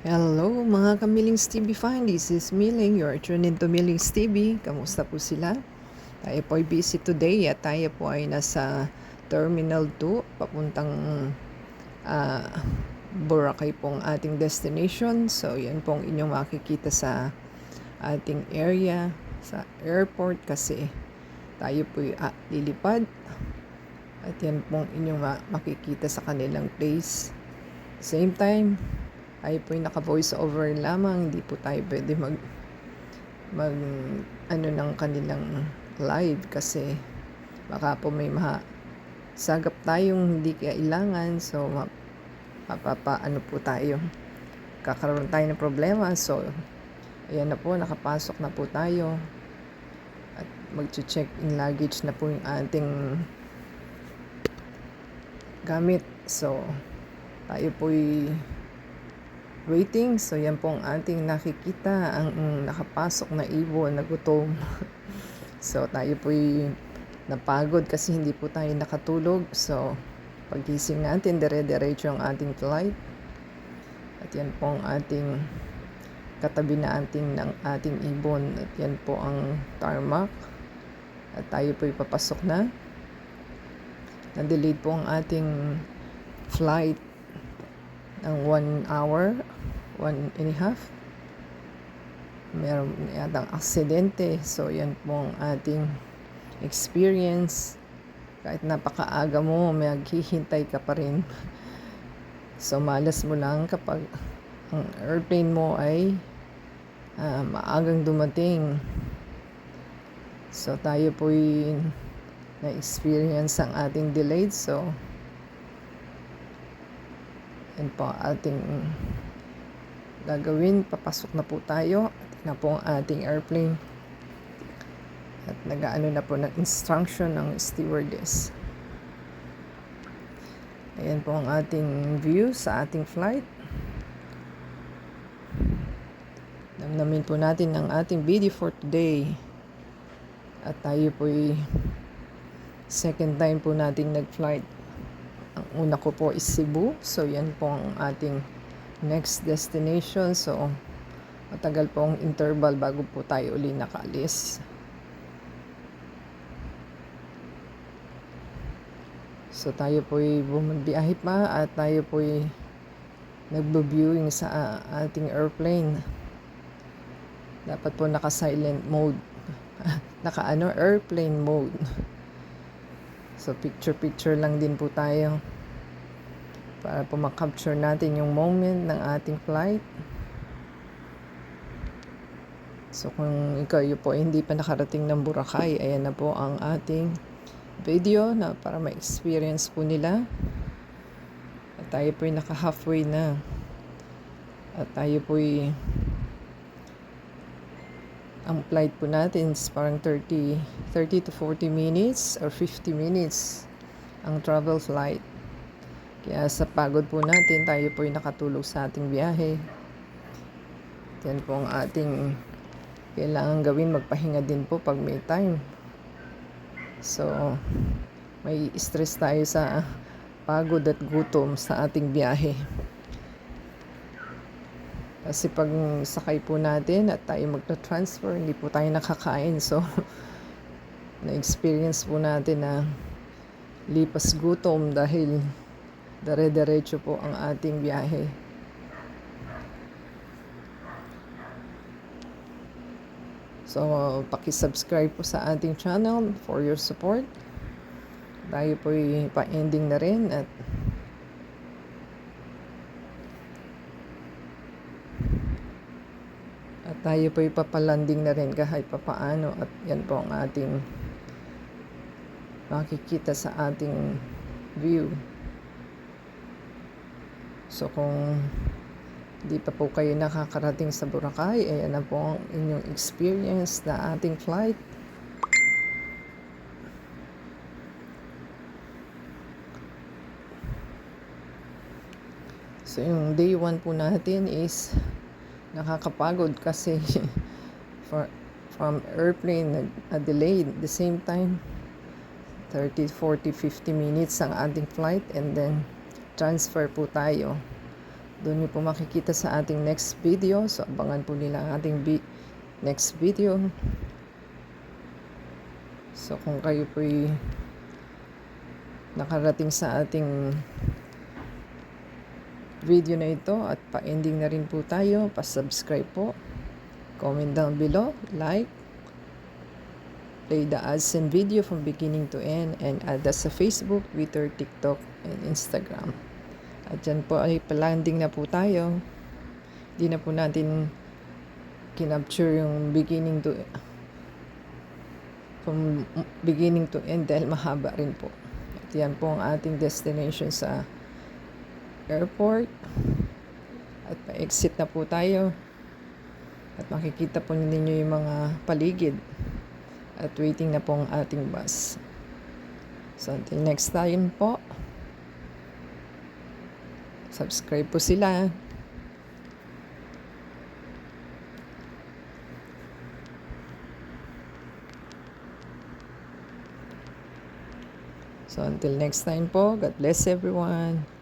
Hello mga kamilings TV fan, this is Miling, you're tuned into Miling's TV. Kamusta po sila? Tayo po ay busy today at tayo po ay nasa Terminal 2 papuntang uh, Boracay pong ating destination. So yan pong inyong makikita sa ating area sa airport kasi tayo po ay lilipad at yan pong inyong makikita sa kanilang place. Same time ay po yung naka-voice over lamang, hindi po tayo pwede mag ano ng kanilang live kasi baka po may sagap tayong hindi kailangan, so ano po tayo, kakaroon tayo ng problema. So ayan na po, nakapasok na po tayo at mag-check in luggage na po yung ating gamit. So tayo po'y waiting. So yan po ang ating nakikita, ang nakapasok na ibon na gutom. So tayo po'y napagod kasi hindi po tayo nakatulog. So paggising natin, dire-diretso ang ating flight. At yan po ang ating katabi na ng ating ibon. At yan po ang tarmac. At tayo po'y papasok na. Na-delayed po ang ating flight ng 1 hour, 1.5. Meron yatang aksidente. So yan po ang ating experience. Kahit napakaaga mo, maghihintay ka pa rin. So malas mo lang kapag ang airplane mo ay maagang dumating. So tayo po'y na-experience ang ating delayed. So yan po ating gagawin. Papasok na po tayo. At na po ang ating airplane. At nag-aano na po ng instruction ng stewardess. Ayan po ang ating view sa ating flight. Namnamin po natin ang ating video for today. At tayo po'y second time po nating nag-flight. Ang una ko po is Cebu. So yan po ang ating next destination. So matagal po ang interval bago po tayo uli nakaalis. So tayo po'y bumabiyahe pa at tayo po'y nagbo-viewing sa ating airplane. Dapat po naka-silent mode. Airplane mode. So picture lang din po tayo para po makapture natin yung moment ng ating flight. So kung ikaw po hindi pa nakarating ng Boracay, ayan na po ang ating video na para ma-experience po nila. At tayo po'y naka-halfway na. At tayo po'y ang flight po natin is parang 30 to 40 minutes or 50 minutes ang travel flight. Kaya sa pagod po natin, tayo po'y nakatulog sa ating biyahe. Yan po ang ating kailangan gawin, magpahinga din po pag may time. So may stress tayo sa pagod at gutom sa ating biyahe. Kasi pag sakay po natin at tayo magta-transfer, hindi po tayo nakakain. So na-experience po natin na lipas gutom dahil dire-diretso po ang ating biyahe. So paki-subscribe po sa ating channel for your support. Tayo po'y pa-ending na rin at tayo po'y papalanding na rin kahit papaano. At yan po ang ating makikita sa ating view. So kung di pa po kayo nakakarating sa Boracay, ayan na po ang inyong experience na ating flight. So yung day 1 po natin is nakakapagod kasi from airplane delayed. The same time 30, 40, 50 minutes ang ating flight and then transfer po tayo Doon niyo po makikita sa ating next video. So, abangan po nila ang ating next video. So, kung kayo po'y nakarating sa ating video na ito at pa-ending na rin po tayo, pa-subscribe po, comment down below, like, play the ads and video from beginning to end, and add us sa Facebook, Twitter, TikTok, and Instagram. At dyan po ay pa-landing na po tayo. Hindi na po natin kinapture yung from beginning to end dahil mahaba rin po. At yan po ang ating destination sa airport. At pa-exit na po tayo. At makikita po ninyo yung mga paligid. At waiting na po ang ating bus. So until next time po, subscribe po sila. So until next time po, God bless everyone.